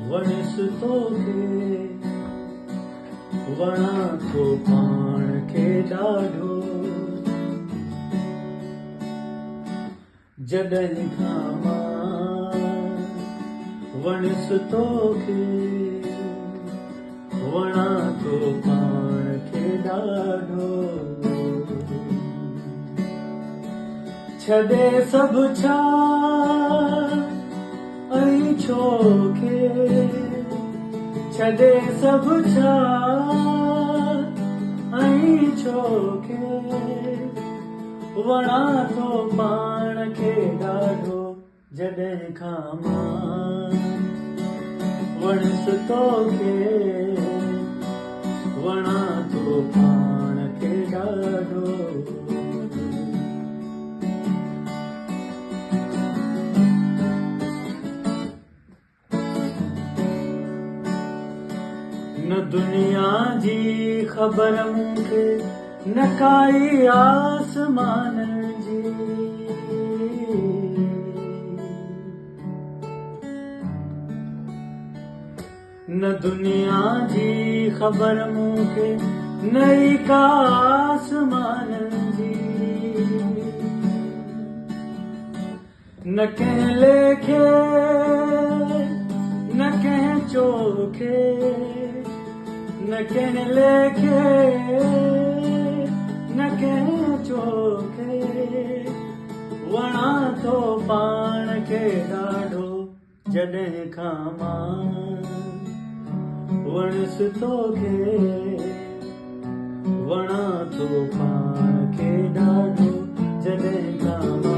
वणिस तोखे वणा थो पाण खे ॾाढो। जॾहिं खां मां वणिस तोखे वणा थो पाण खे ॾाढो। छॾे सभु छा ऐं छोखे, छॾे सभु छा ऐं छोखे वणा थो पाण खे ॾाढो। जॾहिं खां मां वणिस तोखे वणा थो पाण खे ॾाढो। न दुनिया जी ख़बर मूंखे न काई आसमान जी, न दुनिया जी ख़बर मूंखे न का आसमान जी। न कंहिं लेखे न कंहिं चोखे, न कंहिं लेखे न कंहिं चोखे वणा थो पाण खे ॾाढो। जॾहिं खां मां वणिस तोखे वणा थो पाण खे ॾाढो। जॾहिं खां